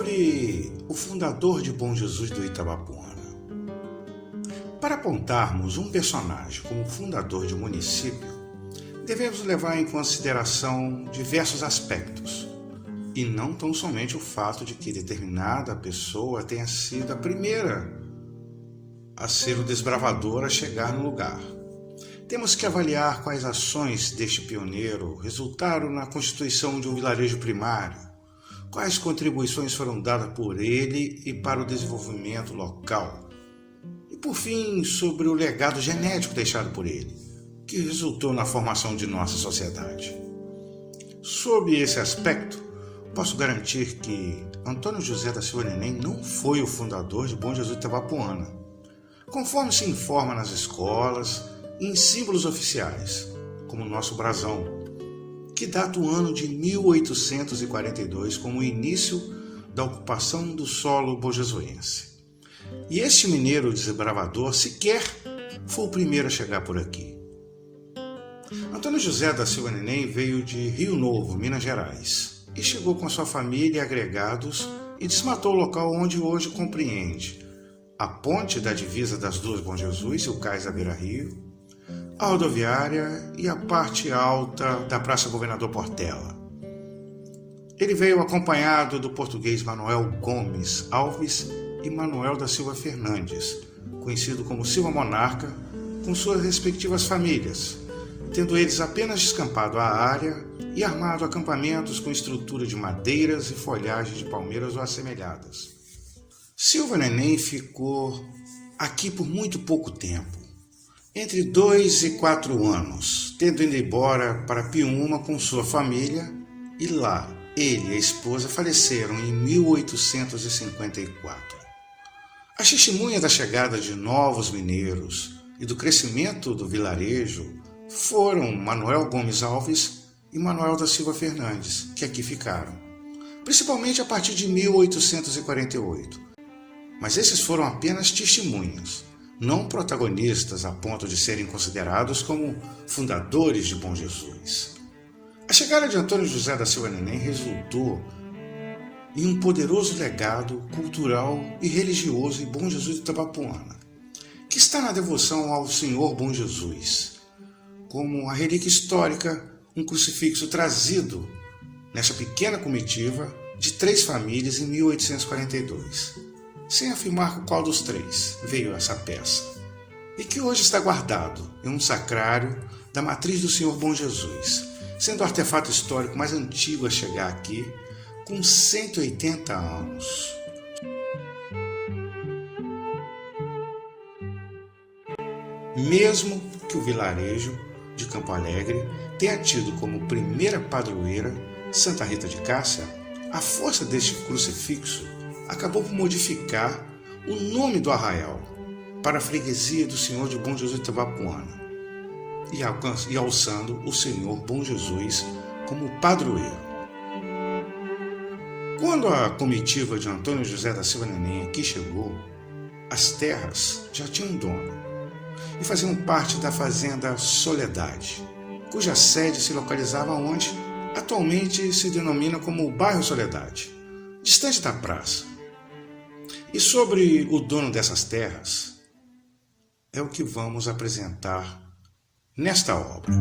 sobre o fundador de Bom Jesus do Itabapoana. Para apontarmos um personagem como fundador de um município, devemos levar em consideração diversos aspectos, e não tão somente o fato de que determinada pessoa tenha sido a primeira a ser o desbravador a chegar no lugar. Temos que avaliar quais ações deste pioneiro resultaram na constituição de um vilarejo primário, quais contribuições foram dadas por ele e para o desenvolvimento local, e por fim, sobre o legado genético deixado por ele, que resultou na formação de nossa sociedade. Sob esse aspecto, posso garantir que Antônio José da Silva Neném não foi o fundador de Bom Jesus do Itabapoana, conforme se informa nas escolas e em símbolos oficiais, como o nosso brasão, que data o ano de 1842 como o início da ocupação do solo bojesuense. E este mineiro desbravador sequer foi o primeiro a chegar por aqui. Antônio José da Silva Neném veio de Rio Novo, Minas Gerais, e chegou com sua família e agregados e desmatou o local onde hoje compreende a ponte da divisa das duas Bom Jesus e o cais da Beira-Rio, a rodoviária e a parte alta da Praça Governador Portela. Ele veio acompanhado do português Manuel Gomes Alves e Manuel da Silva Fernandes, conhecido como Silva Monarca, com suas respectivas famílias, tendo eles apenas descampado a área e armado acampamentos com estrutura de madeiras e folhagem de palmeiras ou assemelhadas. Silva Neném ficou aqui por muito pouco tempo, entre 2 e 4 anos, tendo ido embora para Piúma com sua família, e lá ele e a esposa faleceram em 1854. As testemunhas da chegada de novos mineiros e do crescimento do vilarejo foram Manuel Gomes Alves e Manuel da Silva Fernandes, que aqui ficaram, principalmente a partir de 1848. Mas esses foram apenas testemunhas, não protagonistas a ponto de serem considerados como fundadores de Bom Jesus. A chegada de Antônio José da Silva Neném resultou em um poderoso legado cultural e religioso em Bom Jesus do Itabapoana, que está na devoção ao Senhor Bom Jesus, como a relíquia histórica, um crucifixo trazido nessa pequena comitiva de 3 famílias em 1842. Sem afirmar com qual dos 3 veio essa peça, e que hoje está guardado em um sacrário da matriz do Senhor Bom Jesus, sendo o artefato histórico mais antigo a chegar aqui, com 180 anos. Mesmo que o vilarejo de Campo Alegre tenha tido como primeira padroeira Santa Rita de Cássia, a força deste crucifixo acabou por modificar o nome do arraial para a freguesia do Senhor de Bom Jesus do Itabapoana e alçando o Senhor Bom Jesus como padroeiro. Quando a comitiva de Antônio José da Silva Neném aqui chegou, as terras já tinham dono e faziam parte da fazenda Soledade, cuja sede se localizava onde atualmente se denomina como o bairro Soledade, distante da praça. E sobre o dono dessas terras, é o que vamos apresentar nesta obra.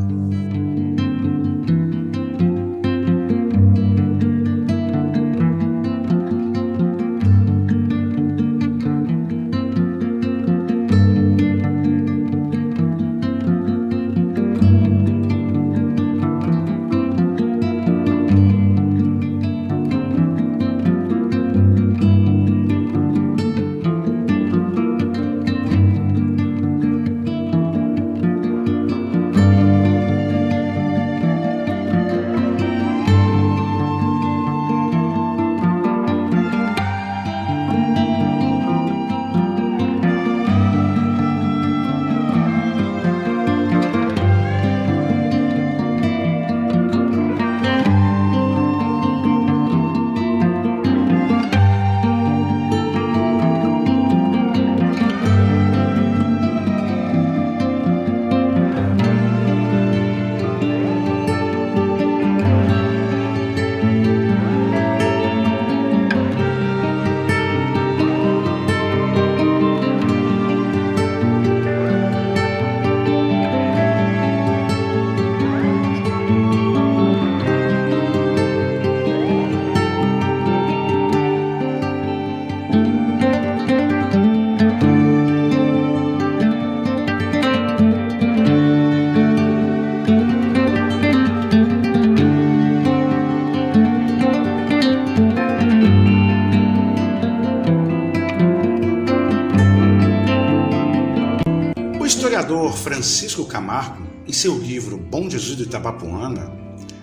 historiador Francisco Camargo, em seu livro Bom Jesus do Itabapoana,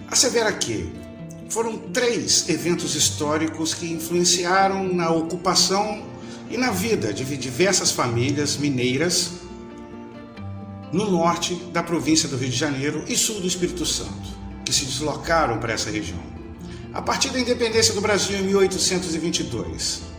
assevera que foram 3 eventos históricos que influenciaram na ocupação e na vida de diversas famílias mineiras no norte da província do Rio de Janeiro e sul do Espírito Santo, que se deslocaram para essa região, a partir da independência do Brasil em 1822.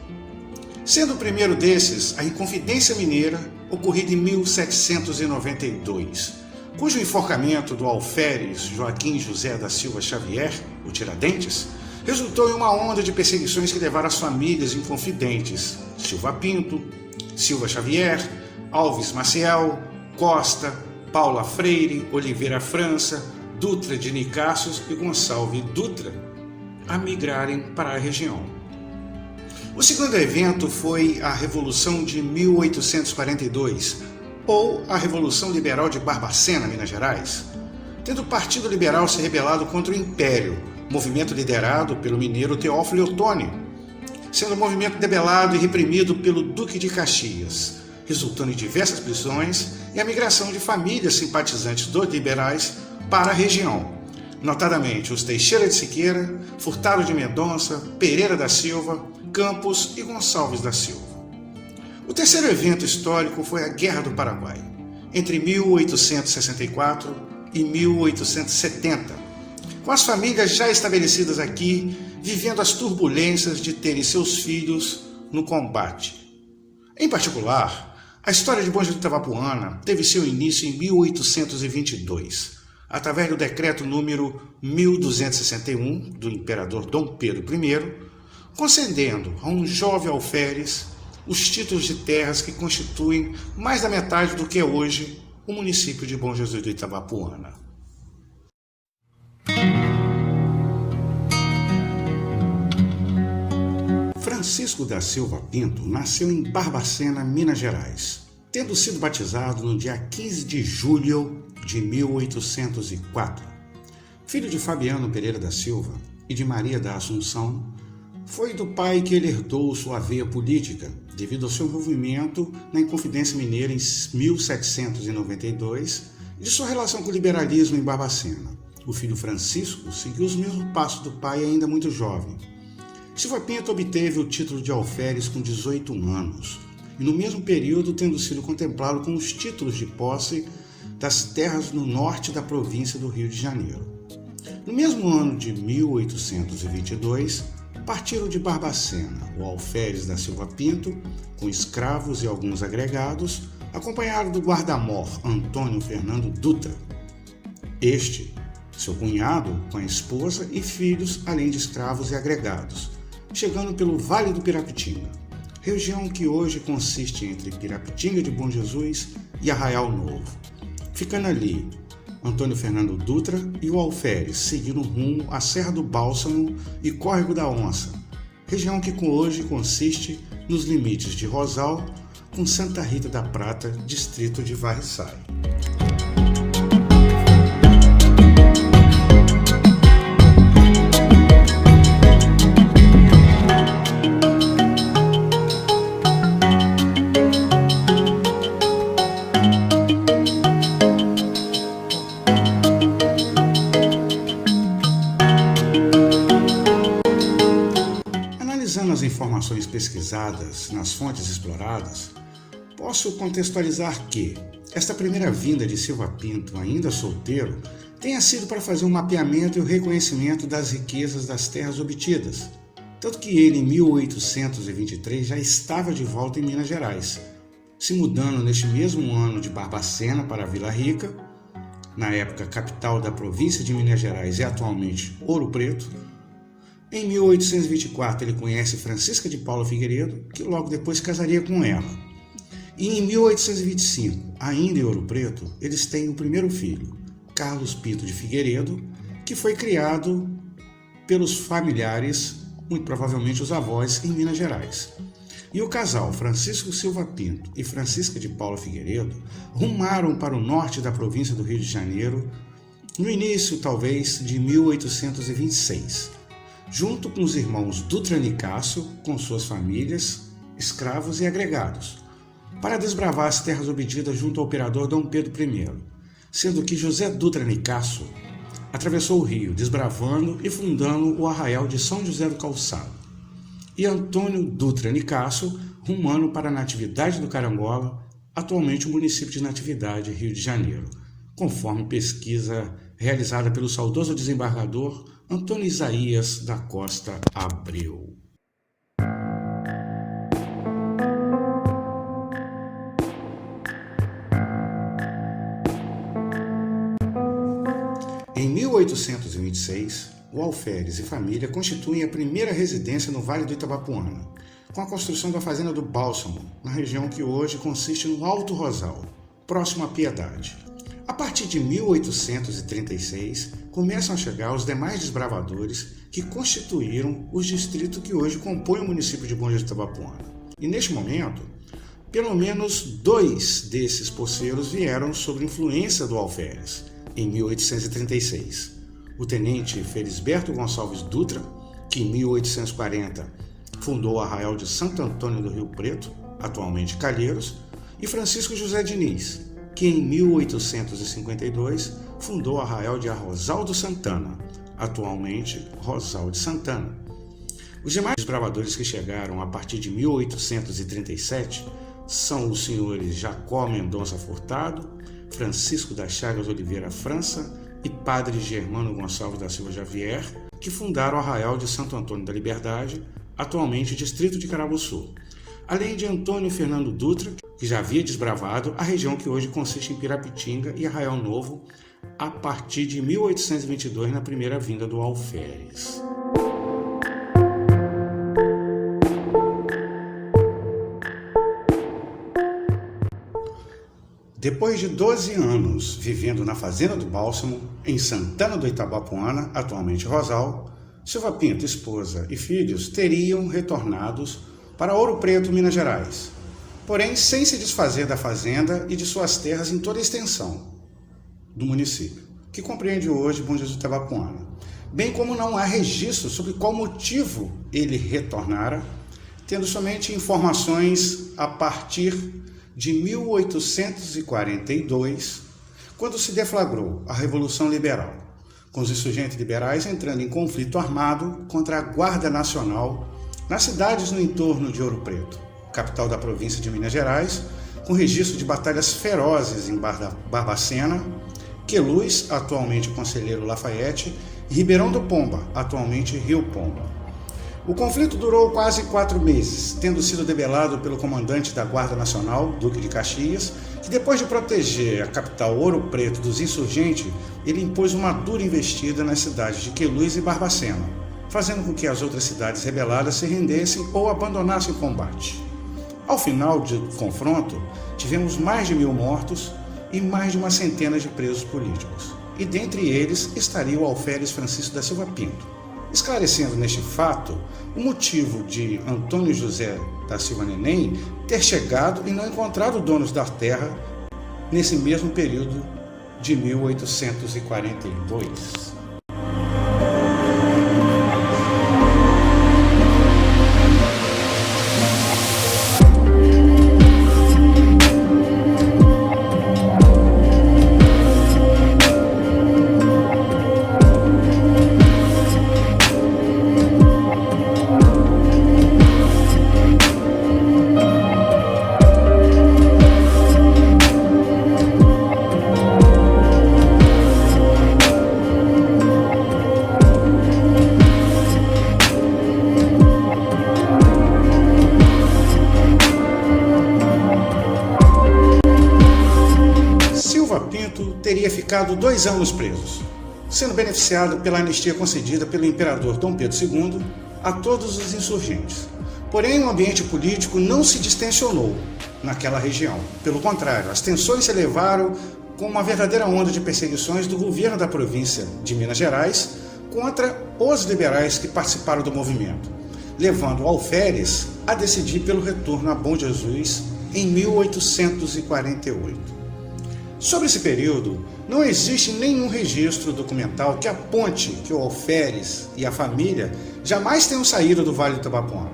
Sendo o primeiro desses a Inconfidência Mineira, ocorrida em 1792, cujo enforcamento do alferes Joaquim José da Silva Xavier, o Tiradentes, resultou em uma onda de perseguições que levaram as famílias inconfidentes Silva Pinto, Silva Xavier, Alves Maciel, Costa, Paula Freire, Oliveira França, Dutra de Nicásio e Gonçalves Dutra a migrarem para a região. O segundo evento foi a Revolução de 1842, ou a Revolução Liberal de Barbacena, Minas Gerais, tendo o Partido Liberal se rebelado contra o Império, movimento liderado pelo mineiro Teófilo Otoni, sendo o movimento debelado e reprimido pelo Duque de Caxias, resultando em diversas prisões e a migração de famílias simpatizantes dos liberais para a região, notadamente os Teixeira de Siqueira, Furtado de Mendonça, Pereira da Silva, Campos e Gonçalves da Silva. O terceiro evento histórico foi a Guerra do Paraguai, entre 1864 e 1870, com as famílias já estabelecidas aqui, vivendo as turbulências de terem seus filhos no combate. Em particular, a história de Bom Jesus do Itabapoana teve seu início em 1822, através do decreto número 1261 do imperador Dom Pedro I, concedendo a um jovem alferes os títulos de terras que constituem mais da metade do que é hoje o município de Bom Jesus do Itabapoana. Francisco da Silva Pinto nasceu em Barbacena, Minas Gerais, tendo sido batizado no dia 15 de julho de 1804. Filho de Fabiano Pereira da Silva e de Maria da Assunção, foi do pai que ele herdou sua veia política, devido ao seu envolvimento na Inconfidência Mineira em 1792 e de sua relação com o liberalismo em Barbacena. O filho Francisco seguiu os mesmos passos do pai ainda muito jovem. Silva Pinto obteve o título de alferes com 18 anos, e no mesmo período tendo sido contemplado com os títulos de posse das terras no norte da província do Rio de Janeiro. No mesmo ano de 1822, partiram de Barbacena o alferes da Silva Pinto, com escravos e alguns agregados, acompanhado do guarda-mor Antônio Fernando Dutra. Este, seu cunhado, com a esposa e filhos, além de escravos e agregados, chegando pelo Vale do Pirapitinga, região que hoje consiste entre Pirapitinga de Bom Jesus e Arraial Novo. Ficando ali, Antônio Fernando Dutra e o alferes seguindo rumo à Serra do Bálsamo e Córrego da Onça, região que hoje consiste nos limites de Rosal com Santa Rita da Prata, distrito de Varriçai. Analisando as informações pesquisadas nas fontes exploradas, posso contextualizar que esta primeira vinda de Silva Pinto, ainda solteiro, tenha sido para fazer um mapeamento e o reconhecimento das riquezas das terras obtidas, tanto que ele, em 1823, já estava de volta em Minas Gerais, se mudando neste mesmo ano de Barbacena para Vila Rica, na época capital da província de Minas Gerais e atualmente Ouro Preto. Em 1824 ele conhece Francisca de Paula Figueiredo, que logo depois casaria com ela. E em 1825, ainda em Ouro Preto, eles têm o primeiro filho, Carlos Pinto de Figueiredo, que foi criado pelos familiares, muito provavelmente os avós, em Minas Gerais. E o casal Francisco Silva Pinto e Francisca de Paula Figueiredo rumaram para o norte da província do Rio de Janeiro no início, talvez, de 1826, junto com os irmãos Dutra Nicásio, com suas famílias, escravos e agregados, para desbravar as terras obtidas junto ao imperador Dom Pedro I, sendo que José Dutra Nicásio atravessou o rio, desbravando e fundando o arraial de São José do Calçado, e Antônio Dutra Nicásio rumando para Natividade do Carangola, atualmente o município de Natividade, Rio de Janeiro, conforme pesquisa realizada pelo saudoso desembargador Antônio Isaías da Costa Abreu. Em 1826, o alferes e família constituem a primeira residência no Vale do Itabapoana, com a construção da Fazenda do Bálsamo, na região que hoje consiste no Alto Rosal, próximo à Piedade. A partir de 1836, começam a chegar os demais desbravadores que constituíram os distritos que hoje compõem o município de Bom Jesus do Itabapoana. E neste momento, pelo menos 2 desses poceiros vieram sob influência do alferes, em 1836. O tenente Felisberto Gonçalves Dutra, que em 1840 fundou o arraial de Santo Antônio do Rio Preto, atualmente Calheiros, e Francisco José Diniz, que em 1852 fundou o arraial de Arrozal do Santana, atualmente Rosal de Santana. Os demais desbravadores que chegaram a partir de 1837 são os senhores Jacó Mendonça Furtado, Francisco das Chagas Oliveira França e Padre Germano Gonçalves da Silva Xavier, que fundaram o arraial de Santo Antônio da Liberdade, atualmente distrito de Carabuçu, além de Antônio Fernando Dutra, que já havia desbravado a região que hoje consiste em Pirapitinga e Arraial Novo, a partir de 1822, na primeira vinda do alferes. Depois de 12 anos vivendo na Fazenda do Bálsamo, em Santana do Itabapoana, atualmente Rosal, Silva Pinto, esposa e filhos teriam retornados para Ouro Preto, Minas Gerais, porém sem se desfazer da fazenda e de suas terras em toda a extensão do município, que compreende hoje Bom Jesus do Itabapoana, bem como não há registro sobre qual motivo ele retornara, tendo somente informações a partir de 1842, quando se deflagrou a Revolução Liberal, com os insurgentes liberais entrando em conflito armado contra a Guarda Nacional nas cidades no entorno de Ouro Preto, capital da província de Minas Gerais, com registro de batalhas ferozes em Barbacena, Queluz, atualmente Conselheiro Lafayette, e Ribeirão do Pomba, atualmente Rio Pomba. O conflito durou quase 4 meses, tendo sido debelado pelo comandante da Guarda Nacional, Duque de Caxias, que depois de proteger a capital Ouro Preto dos insurgentes, ele impôs uma dura investida nas cidades de Queluz e Barbacena, fazendo com que as outras cidades rebeladas se rendessem ou abandonassem o combate. Ao final do confronto, tivemos mais de 1.000 mortos e mais de uma centena de presos políticos, e dentre eles estaria o alferes Francisco da Silva Pinto, esclarecendo neste fato o motivo de Antônio José da Silva Neném ter chegado e não encontrado donos da terra nesse mesmo período de 1842. Teria ficado 2 anos presos, sendo beneficiado pela anistia concedida pelo imperador Dom Pedro II a todos os insurgentes. Porém, o ambiente político não se distensionou naquela região. Pelo contrário, as tensões se elevaram com uma verdadeira onda de perseguições do governo da província de Minas Gerais contra os liberais que participaram do movimento, levando o alferes a decidir pelo retorno a Bom Jesus em 1848. Sobre esse período, não existe nenhum registro documental que aponte que o alferes e a família jamais tenham saído do Vale do Itabapoana,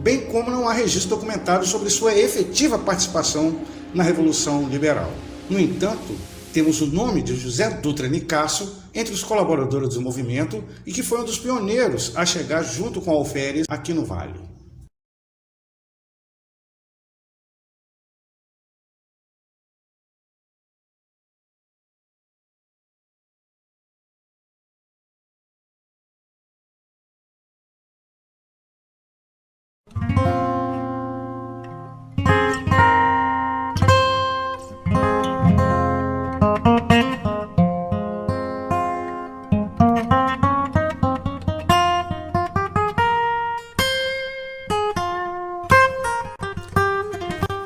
bem como não há registro documentado sobre sua efetiva participação na Revolução Liberal. No entanto, temos o nome de José Dutra Nicásio entre os colaboradores do movimento e que foi um dos pioneiros a chegar junto com Alferes aqui no Vale.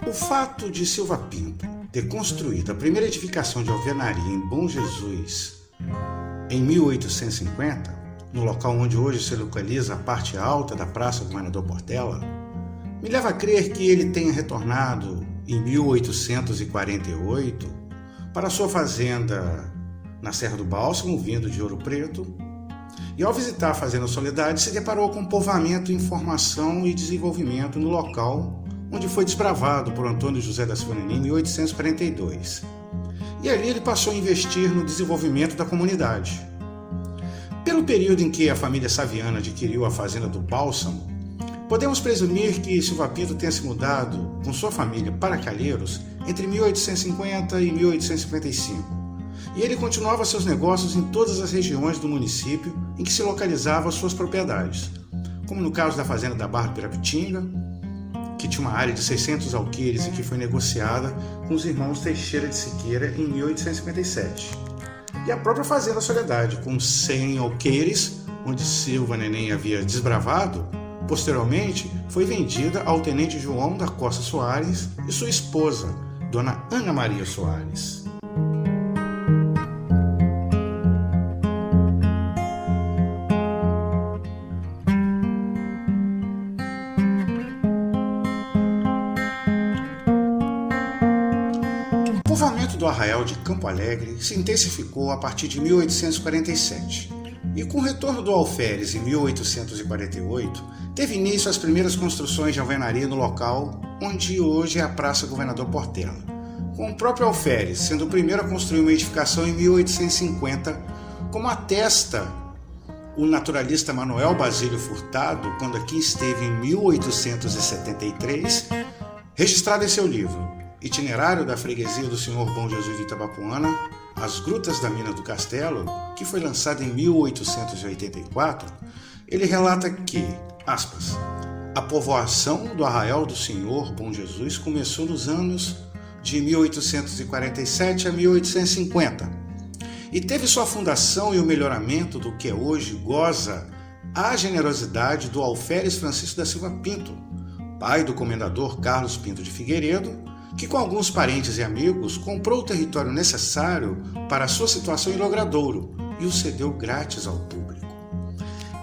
O fato de Silva Pinto ter construído a primeira edificação de alvenaria em Bom Jesus em 1850, no local onde hoje se localiza a parte alta da Praça do Governador Portela, me leva a crer que ele tenha retornado em 1848 para sua fazenda na Serra do Bálsamo, vindo de Ouro Preto, e ao visitar a Fazenda Soledade se deparou com povoamento, informação e desenvolvimento no local onde foi desbravado por Antônio José da Silva Neném em 1842. E ali ele passou a investir no desenvolvimento da comunidade. Pelo período em que a família Saviano adquiriu a Fazenda do Bálsamo, podemos presumir que Silva Pinto tenha se mudado com sua família para Calheiros entre 1850 e 1855. E ele continuava seus negócios em todas as regiões do município em que se localizavam suas propriedades, como no caso da Fazenda da Barra do Pirapitinga, que tinha uma área de 600 alqueires e que foi negociada com os irmãos Teixeira de Siqueira em 1857. E a própria Fazenda Soledade, com 100 alqueires, onde Silva Neném havia desbravado, posteriormente foi vendida ao tenente João da Costa Soares e sua esposa, Dona Ana Maria Soares. O povoamento do arraial de Campo Alegre se intensificou a partir de 1847 e, com o retorno do alferes em 1848, teve início as primeiras construções de alvenaria no local onde hoje é a Praça Governador Portela, com o próprio alferes sendo o primeiro a construir uma edificação em 1850, como atesta o naturalista Manuel Basílio Furtado quando aqui esteve em 1873, registrado em seu livro Itinerário da Freguesia do Senhor Bom Jesus de Itabapoana, As Grutas da Mina do Castelo, que foi lançado em 1884, ele relata que, aspas, a povoação do Arraial do Senhor Bom Jesus começou nos anos de 1847 a 1850 e teve sua fundação e o melhoramento do que hoje goza a generosidade do alferes Francisco da Silva Pinto, pai do comendador Carlos Pinto de Figueiredo, que com alguns parentes e amigos comprou o território necessário para a sua situação em Logradouro e o cedeu grátis ao público.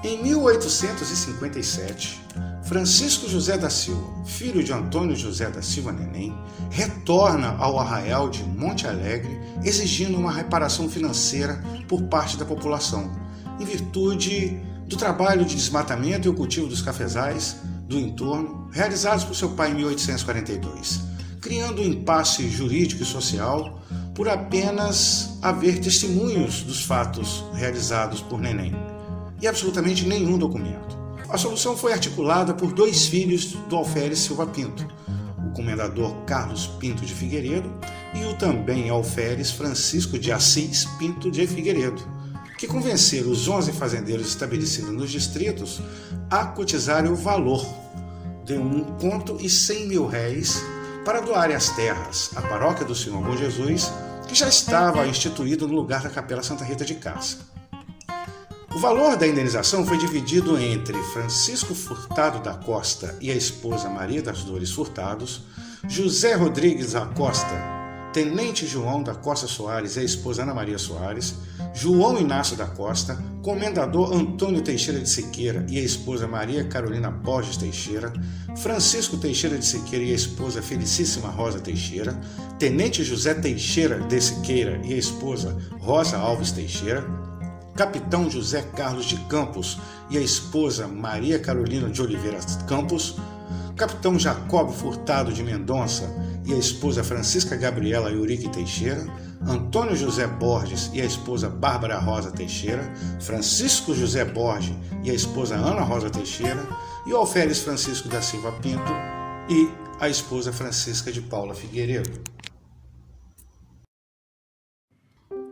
Em 1857, Francisco José da Silva, filho de Antônio José da Silva Neném, retorna ao arraial de Monte Alegre exigindo uma reparação financeira por parte da população, em virtude do trabalho de desmatamento e o cultivo dos cafezais do entorno realizados por seu pai em 1842. Criando um impasse jurídico e social por apenas haver testemunhos dos fatos realizados por Neném e absolutamente nenhum documento. A solução foi articulada por dois filhos do alferes Silva Pinto, o comendador Carlos Pinto de Figueiredo e o também alferes Francisco de Assis Pinto de Figueiredo, que convenceram os 11 fazendeiros estabelecidos nos distritos a cotizarem o valor de R$1,100 para doarem as terras à Paróquia do Senhor Bom Jesus, que já estava instituído no lugar da Capela Santa Rita de Cássia. O valor da indenização foi dividido entre Francisco Furtado da Costa e a esposa Maria das Dores Furtados, José Rodrigues da Costa, Tenente João da Costa Soares e a esposa Ana Maria Soares, João Inácio da Costa, Comendador Antônio Teixeira de Siqueira e a esposa Maria Carolina Borges Teixeira, Francisco Teixeira de Siqueira e a esposa Felicíssima Rosa Teixeira, Tenente José Teixeira de Siqueira e a esposa Rosa Alves Teixeira, capitão José Carlos de Campos e a esposa Maria Carolina de Oliveira Campos, capitão Jacob Furtado de Mendonça e a esposa Francisca Gabriela Eurique Teixeira, Antônio José Borges e a esposa Bárbara Rosa Teixeira, Francisco José Borges e a esposa Ana Rosa Teixeira, e o alferes Francisco da Silva Pinto e a esposa Francisca de Paula Figueiredo.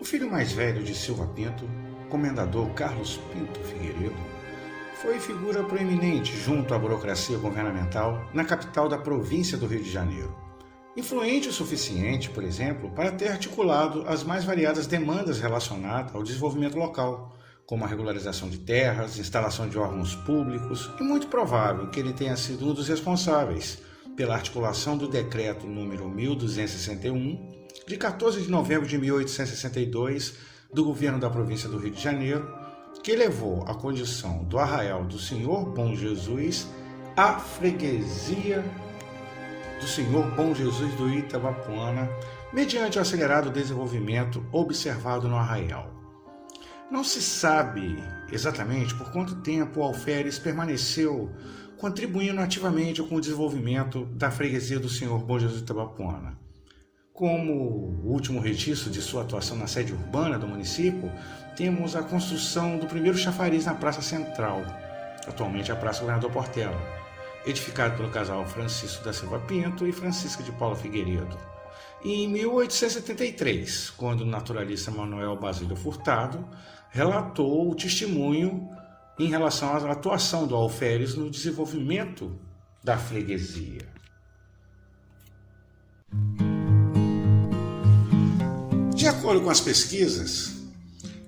O filho mais velho de Silva Pinto, comendador Carlos Pinto Figueiredo, foi figura proeminente junto à burocracia governamental na capital da província do Rio de Janeiro. Influente o suficiente, por exemplo, para ter articulado as mais variadas demandas relacionadas ao desenvolvimento local, como a regularização de terras, instalação de órgãos públicos, e muito provável que ele tenha sido um dos responsáveis pela articulação do decreto número 1261, de 14 de novembro de 1862, do governo da província do Rio de Janeiro, que elevou a condição do arraial do Senhor Bom Jesus à freguesia do Senhor Bom Jesus do Itabapoana, mediante o acelerado desenvolvimento observado no arraial. Não se sabe exatamente por quanto tempo o alferes permaneceu contribuindo ativamente com o desenvolvimento da freguesia do Senhor Bom Jesus do Itabapoana. Como o último registro de sua atuação na sede urbana do município, temos a construção do primeiro chafariz na Praça Central, atualmente a Praça Governador Portela, edificado pelo casal Francisco da Silva Pinto e Francisca de Paula Figueiredo. E em 1873, quando o naturalista Manuel Basílio Furtado relatou o testemunho em relação à atuação do alferes no desenvolvimento da freguesia. De acordo com as pesquisas,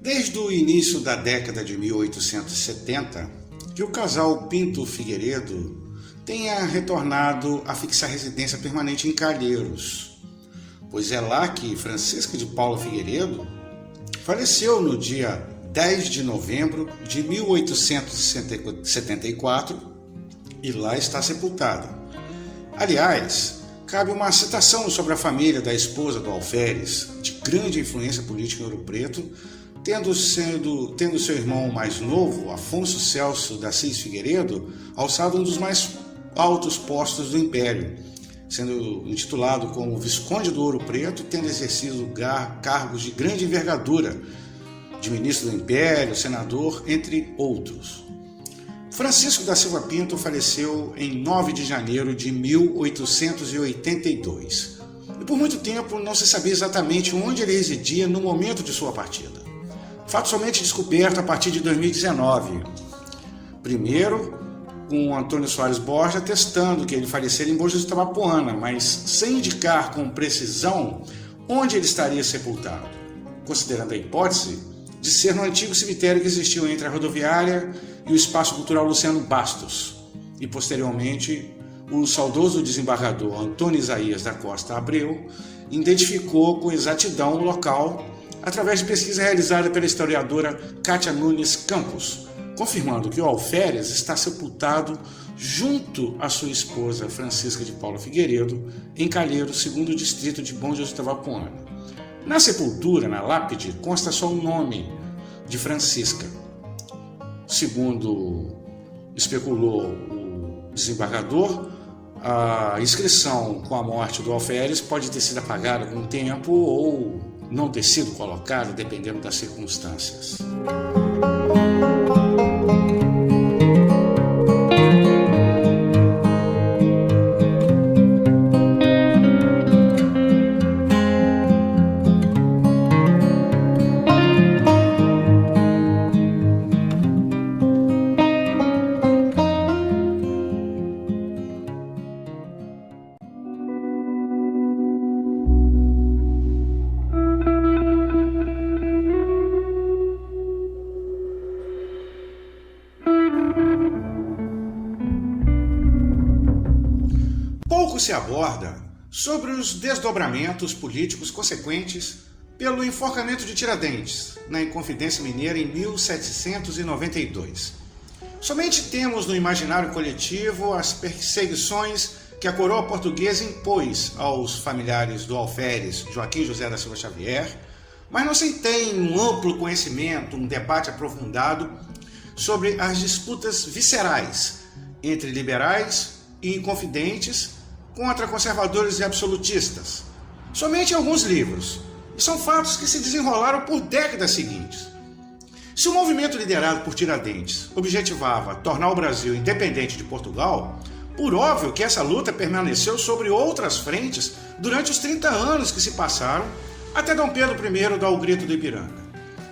desde o início da década de 1870, que o casal Pinto Figueiredo tenha retornado a fixar residência permanente em Calheiros, pois é lá que Francisca de Paula Figueiredo faleceu no dia 10 de novembro de 1874 e lá está sepultada. Aliás, cabe uma citação sobre a família da esposa do alferes, de grande influência política em Ouro Preto, tendo seu irmão mais novo, Afonso Celso da Assis Figueiredo, alçado um dos mais altos postos do Império, sendo intitulado como Visconde do Ouro Preto, tendo exercido cargos de grande envergadura, de ministro do Império, senador, entre outros. Francisco da Silva Pinto faleceu em 9 de janeiro de 1882, e por muito tempo não se sabia exatamente onde ele residia no momento de sua partida. Fato somente descoberto a partir de 2019. Primeiro, com Antônio Soares Borges atestando que ele falecera em Bom Jesus do Itabapoana, mas sem indicar com precisão onde ele estaria sepultado, considerando a hipótese de ser no antigo cemitério que existiu entre a rodoviária e o Espaço Cultural Luciano Bastos, e posteriormente o saudoso desembargador Antônio Isaías da Costa Abreu identificou com exatidão o local através de pesquisa realizada pela historiadora Cátia Nunes Campos, confirmando que o alferes está sepultado junto à sua esposa Francisca de Paula Figueiredo, em Calheiros, segundo distrito de Bom Jesus do Itabapoana. Na sepultura, na lápide, consta só o nome de Francisca. Segundo especulou o desembargador, a inscrição com a morte do alferes pode ter sido apagada com o tempo ou não ter sido colocada, dependendo das circunstâncias. Pouco se aborda sobre os desdobramentos políticos consequentes pelo enforcamento de Tiradentes na Inconfidência Mineira em 1792. Somente temos no imaginário coletivo as perseguições que a coroa portuguesa impôs aos familiares do alferes Joaquim José da Silva Xavier, mas não se tem um amplo conhecimento, um debate aprofundado sobre as disputas viscerais entre liberais e inconfidentes contra conservadores e absolutistas. Somente em alguns livros. E são fatos que se desenrolaram por décadas seguintes. Se o movimento liderado por Tiradentes objetivava tornar o Brasil independente de Portugal, por óbvio que essa luta permaneceu sobre outras frentes durante os 30 anos que se passaram até Dom Pedro I dar o grito do Ipiranga,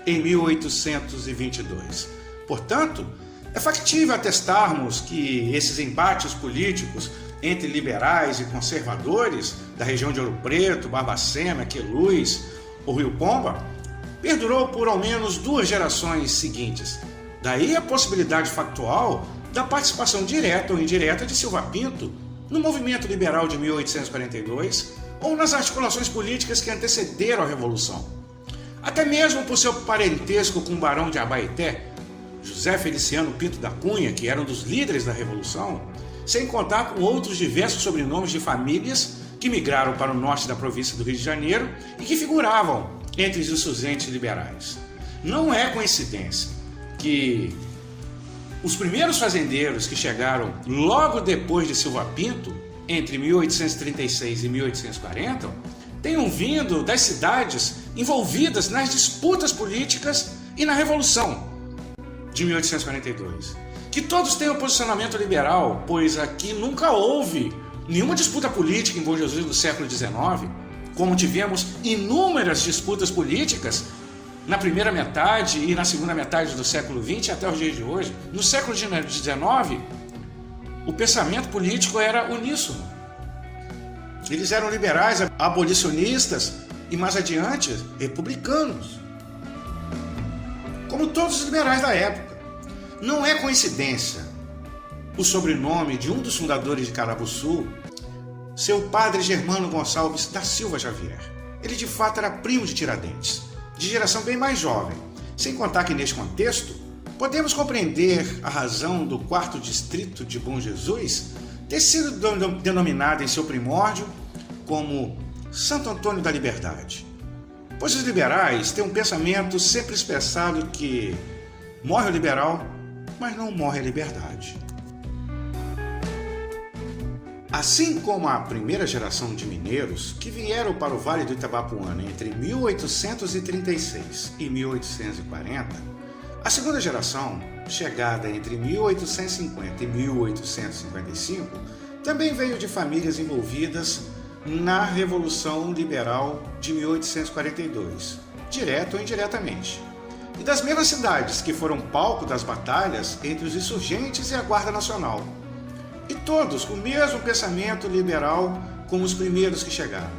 em 1822. Portanto, é factível atestarmos que esses embates políticos entre liberais e conservadores da região de Ouro Preto, Barbacena, Queluz ou Rio Pomba perdurou por ao menos 2 gerações seguintes. Daí a possibilidade factual da participação direta ou indireta de Silva Pinto no movimento liberal de 1842 ou nas articulações políticas que antecederam a Revolução. Até mesmo por seu parentesco com o Barão de Abaeté, José Feliciano Pinto da Cunha, que era um dos líderes da Revolução, sem contar com outros diversos sobrenomes de famílias que migraram para o norte da província do Rio de Janeiro e que figuravam entre os insurgentes liberais. Não é coincidência que os primeiros fazendeiros que chegaram logo depois de Silva Pinto, entre 1836 e 1840, tenham vindo das cidades envolvidas nas disputas políticas e na Revolução de 1842. Que todos tenham posicionamento liberal, pois aqui nunca houve nenhuma disputa política em Bom Jesus do século XIX, como tivemos inúmeras disputas políticas na primeira metade e na segunda metade do século XX até os dias de hoje. No século XIX, o pensamento político era uníssono. Eles eram liberais, abolicionistas e, mais adiante, republicanos. Como todos os liberais da época. Não é coincidência o sobrenome de um dos fundadores de Carabuçu, seu padre Germano Gonçalves da Silva Xavier. Ele de fato era primo de Tiradentes, de geração bem mais jovem. Sem contar que neste contexto, podemos compreender a razão do 4º distrito de Bom Jesus ter sido denominado em seu primórdio como Santo Antônio da Liberdade. Pois os liberais têm um pensamento sempre expressado que morre o liberal, mas não morre a liberdade. Assim como a primeira geração de mineiros que vieram para o Vale do Itabapuana entre 1836 e 1840, a segunda geração, chegada entre 1850 e 1855, também veio de famílias envolvidas na Revolução Liberal de 1842, direto ou indiretamente, e das mesmas cidades que foram palco das batalhas entre os insurgentes e a Guarda Nacional, e todos com o mesmo pensamento liberal como os primeiros que chegaram.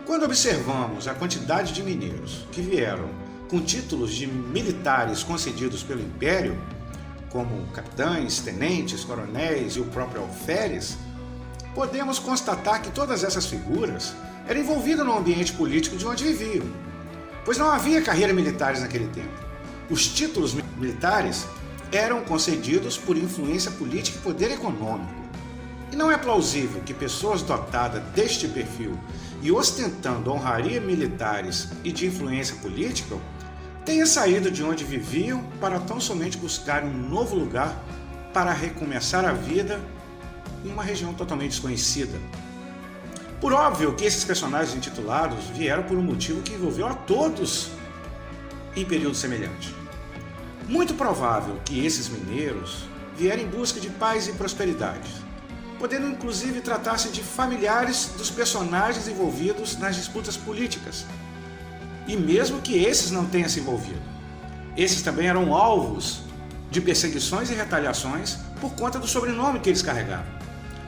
Quando observamos a quantidade de mineiros que vieram com títulos de militares concedidos pelo Império, como capitães, tenentes, coronéis e o próprio alferes, podemos constatar que todas essas figuras eram envolvidas no ambiente político de onde viviam, pois não havia carreira militares naquele tempo. Os títulos militares eram concedidos por influência política e poder econômico. E não é plausível que pessoas dotadas deste perfil e ostentando honraria militares e de influência política tenham saído de onde viviam para tão somente buscar um novo lugar para recomeçar a vida em uma região totalmente desconhecida. Por óbvio que esses personagens intitulados vieram por um motivo que envolveu a todos em período semelhante. Muito provável que esses mineiros vieram em busca de paz e prosperidade, podendo inclusive tratar-se de familiares dos personagens envolvidos nas disputas políticas. E mesmo que esses não tenham se envolvido, esses também eram alvos de perseguições e retaliações por conta do sobrenome que eles carregavam.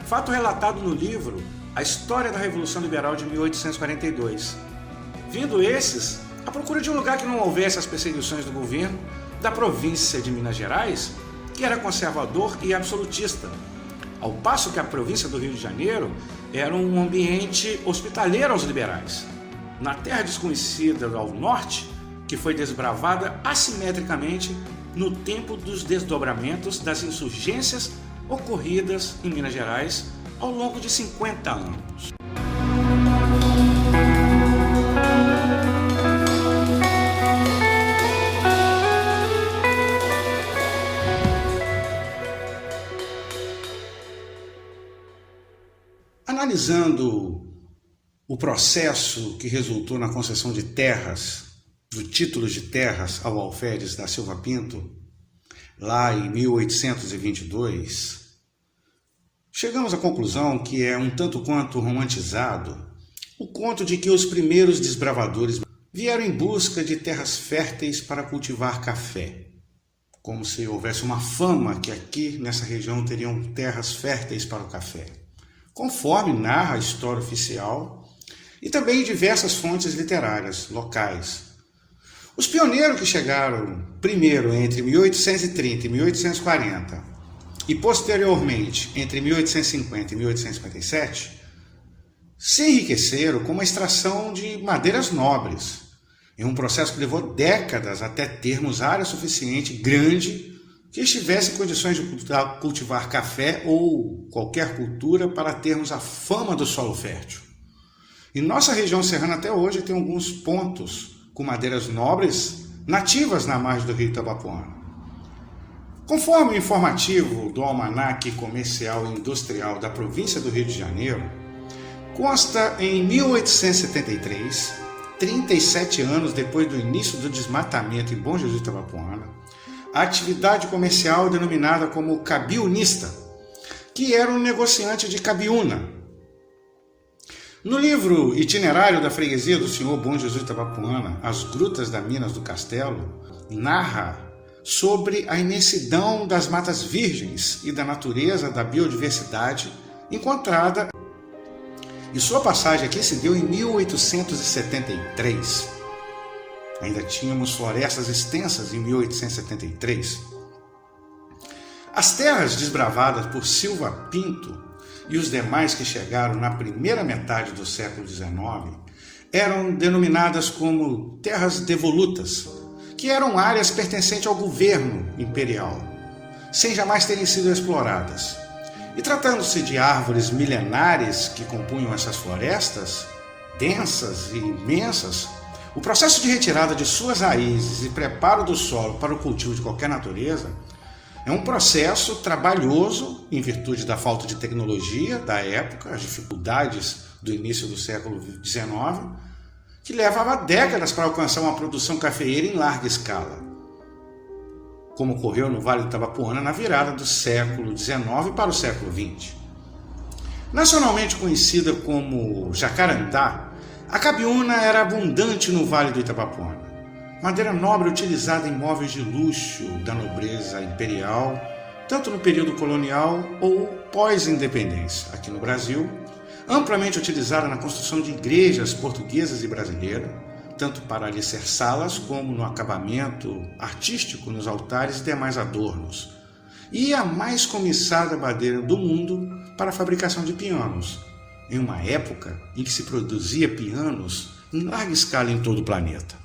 Fato relatado no livro A História da Revolução Liberal de 1842. Vindo esses à procura de um lugar que não houvesse as perseguições do governo da província de Minas Gerais, que era conservador e absolutista, ao passo que a província do Rio de Janeiro era um ambiente hospitaleiro aos liberais. Na terra desconhecida ao norte, que foi desbravada assimetricamente no tempo dos desdobramentos das insurgências ocorridas em Minas Gerais ao longo de 50 anos. analisando o processo que resultou na concessão de terras, do título de terras ao alferes da Silva Pinto, lá em 1822, chegamos à conclusão que é um tanto quanto romantizado o conto de que os primeiros desbravadores vieram em busca de terras férteis para cultivar café, como se houvesse uma fama que aqui nessa região teriam terras férteis para o café, conforme narra a história oficial e também diversas fontes literárias locais. Os pioneiros que chegaram primeiro entre 1830 e 1840 e posteriormente entre 1850 e 1857 se enriqueceram com uma extração de madeiras nobres, em um processo que levou décadas até termos área suficiente grande que estivesse em condições de cultivar café ou qualquer cultura para termos a fama do solo fértil. E nossa região serrana até hoje tem alguns pontos com madeiras nobres nativas na margem do rio Itabapoana. Conforme o informativo do Almanaque Comercial e Industrial da província do Rio de Janeiro, consta em 1873, 37 anos depois do início do desmatamento em Bom Jesus do Itabapoana, a atividade comercial denominada como cabiunista, que era um negociante de cabiúna. No livro Itinerário da Freguesia do Senhor Bom Jesus do Itabapoana, As Grutas das Minas do Castelo, narra sobre a imensidão das matas virgens e da natureza da biodiversidade encontrada. E sua passagem aqui se deu em 1873. Ainda tínhamos florestas extensas em 1873. As terras desbravadas por Silva Pinto e os demais que chegaram na primeira metade do século XIX eram denominadas como terras devolutas, que eram áreas pertencentes ao governo imperial, sem jamais terem sido exploradas. E tratando-se de árvores milenares que compunham essas florestas, densas e imensas, o processo de retirada de suas raízes e preparo do solo para o cultivo de qualquer natureza é um processo trabalhoso em virtude da falta de tecnologia da época, as dificuldades do início do século XIX, que levava décadas para alcançar uma produção cafeeira em larga escala, como ocorreu no Vale do Itabapoana na virada do século XIX para o século XX. Nacionalmente conhecida como jacarandá, a cabiúna era abundante no Vale do Itabapoana, madeira nobre utilizada em móveis de luxo da nobreza imperial, tanto no período colonial ou pós-independência, aqui no Brasil, amplamente utilizada na construção de igrejas portuguesas e brasileiras, tanto para alicerçá-las como no acabamento artístico nos altares e demais adornos, e a mais cobiçada madeira do mundo para a fabricação de pianos, em uma época em que se produzia pianos em larga escala em todo o planeta.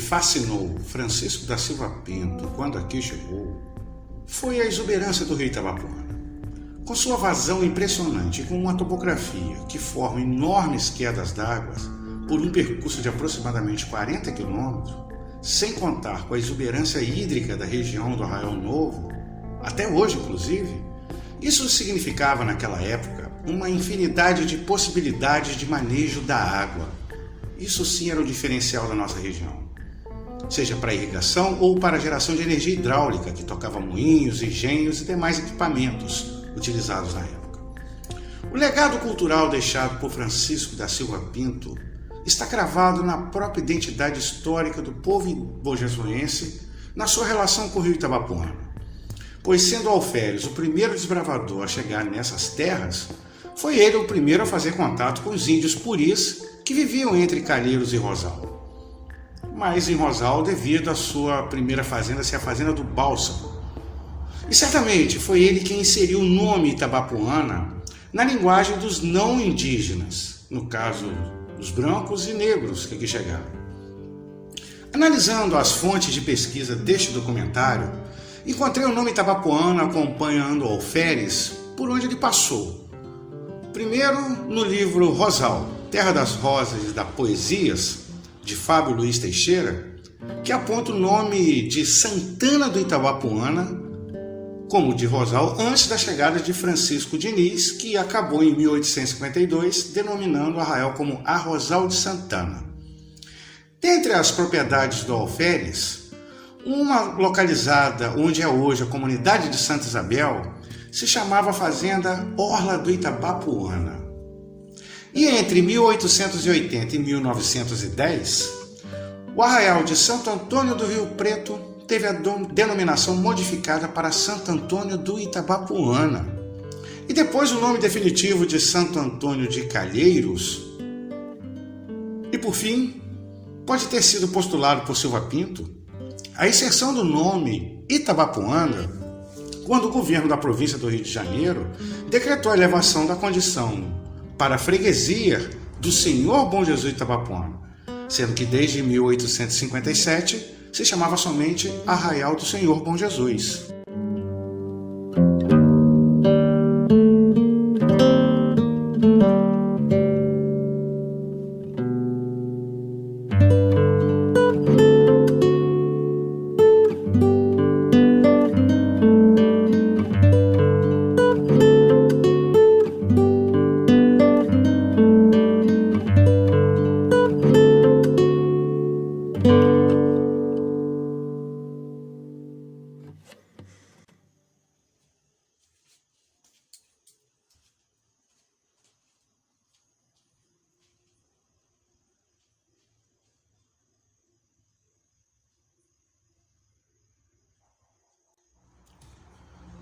Fascinou Francisco da Silva Pinto quando aqui chegou foi a exuberância do rio Itabapoana. Com sua vazão impressionante e com uma topografia que forma enormes quedas d'água por um percurso de aproximadamente 40 quilômetros, sem contar com a exuberância hídrica da região do Arraial Novo, até hoje inclusive, isso significava naquela época uma infinidade de possibilidades de manejo da água. Isso sim era o diferencial da nossa região, seja para irrigação ou para a geração de energia hidráulica, que tocava moinhos, engenhos e demais equipamentos utilizados na época. O legado cultural deixado por Francisco da Silva Pinto está cravado na própria identidade histórica do povo bojesuense na sua relação com o rio Itabapoana, pois sendo Alferes o primeiro desbravador a chegar nessas terras, foi ele o primeiro a fazer contato com os índios puris que viviam entre Calheiros e Rosal. mas em Rosal devido à sua primeira fazenda ser a fazenda do Bálsamo. E certamente foi ele quem inseriu o nome Itabapoana na linguagem dos não indígenas, no caso dos brancos e negros que aqui chegaram. Analisando as fontes de pesquisa deste documentário, encontrei o nome Itabapoana acompanhando o alferes por onde ele passou. Primeiro no livro Rosal, Terra das Rosas e das Poesias, de Fábio Luiz Teixeira, que aponta o nome de Santana do Itabapoana como de Rosal antes da chegada de Francisco Diniz, que acabou em 1852 denominando o arraial como Arrozal de Santana. Dentre as propriedades do alferes, uma localizada onde é hoje a comunidade de Santa Isabel se chamava Fazenda Orla do Itabapoana. E entre 1880 e 1910, o arraial de Santo Antônio do Rio Preto teve a denominação modificada para Santo Antônio do Itabapoana. E depois o nome definitivo de Santo Antônio de Calheiros. E por fim, pode ter sido postulado por Silva Pinto a inserção do nome Itabapoana quando o governo da província do Rio de Janeiro decretou a elevação da condição para a freguesia do Senhor Bom Jesus de Itabapoana, sendo que desde 1857 se chamava somente Arraial do Senhor Bom Jesus.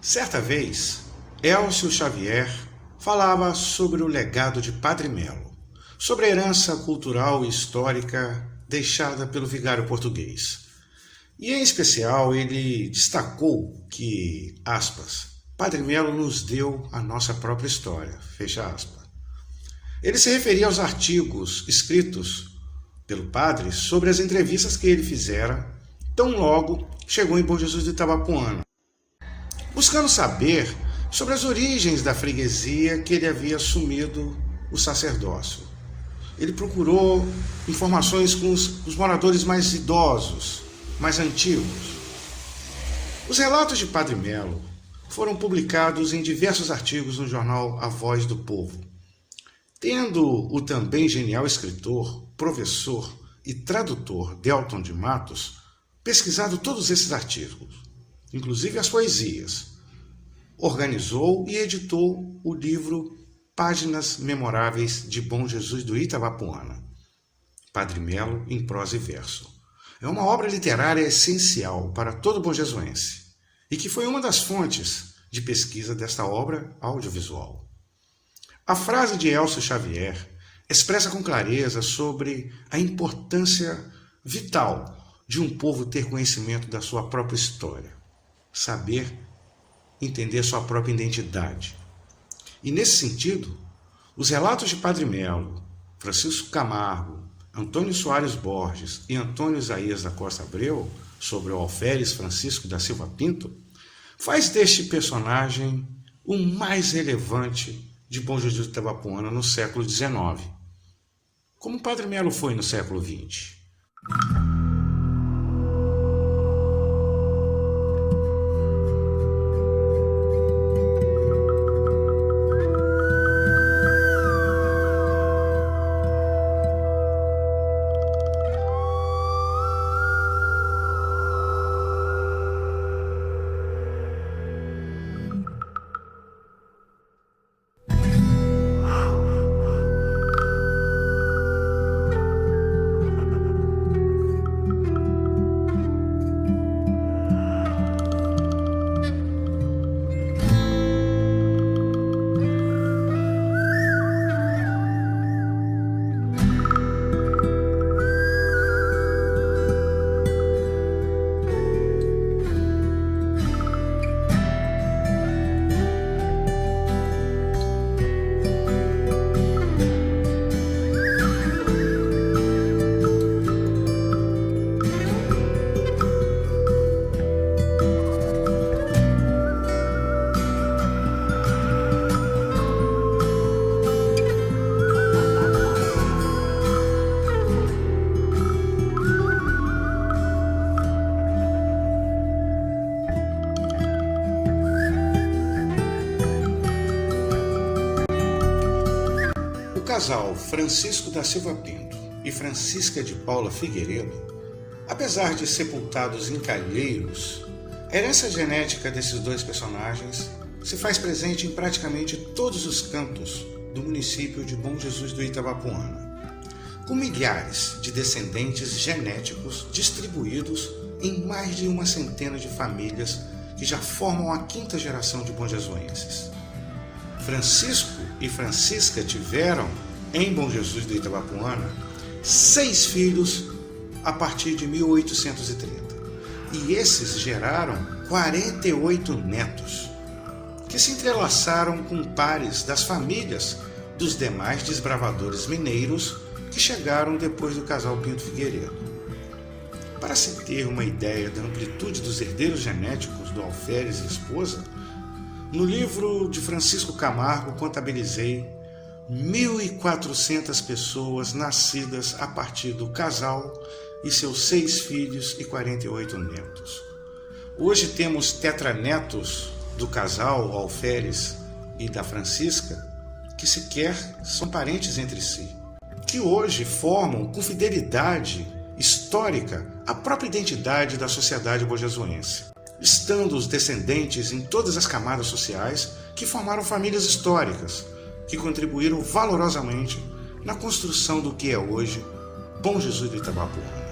Certa vez, Elcio Xavier falava sobre o legado de Padre Melo, sobre a herança cultural e histórica deixada pelo vigário português. E em especial ele destacou que, aspas, Padre Melo nos deu a nossa própria história, fecha aspas. Ele se referia aos artigos escritos pelo padre sobre as entrevistas que ele fizera tão logo chegou em Bom Jesus do Itabapoana, buscando saber sobre as origens da freguesia que ele havia assumido o sacerdócio. Ele procurou informações com os moradores mais idosos, mais antigos. Os relatos de Padre Melo foram publicados em diversos artigos no jornal A Voz do Povo. Tendo o também genial escritor, professor e tradutor Delton de Matos pesquisado todos esses artigos, inclusive as poesias, organizou e editou o livro Páginas Memoráveis de Bom Jesus do Itabapoana, Padre Melo em prosa e verso. É uma obra literária essencial para todo bonjesuense e que foi uma das fontes de pesquisa desta obra audiovisual. A frase de Elcio Xavier expressa com clareza sobre a importância vital de um povo ter conhecimento da sua própria história, saber entender sua própria identidade. E nesse sentido, os relatos de Padre Melo, Francisco Camargo, Antônio Soares Borges e Antônio Isaías da Costa Abreu sobre o alferes Francisco da Silva Pinto faz deste personagem o mais relevante de Bom Jesus do Itabapoana no século XIX, como Padre Melo foi no século XX. casal Francisco da Silva Pinto e Francisca de Paula Figueiredo, apesar de sepultados em Calheiros, a herança genética desses dois personagens se faz presente em praticamente todos os cantos do município de Bom Jesus do Itabapoana, com milhares de descendentes genéticos distribuídos em mais de uma centena de famílias que já formam a quinta geração de bonjesuenses. Francisco e Francisca tiveram, em Bom Jesus do Itabapoana, 6 filhos a partir de 1830. E esses geraram 48 netos, que se entrelaçaram com pares das famílias dos demais desbravadores mineiros que chegaram depois do casal Pinto Figueiredo. Para se ter uma ideia da amplitude dos herdeiros genéticos do alferes e esposa, no livro de Francisco Camargo contabilizei 1.400 pessoas nascidas a partir do casal e seus 6 filhos e 48 netos. Hoje temos tetranetos do casal, o alferes e da Francisca, que sequer são parentes entre si, que hoje formam com fidelidade histórica a própria identidade da sociedade bonjesuense, estando os descendentes em todas as camadas sociais que formaram famílias históricas, que contribuíram valorosamente na construção do que é hoje Bom Jesus do Itabapoana.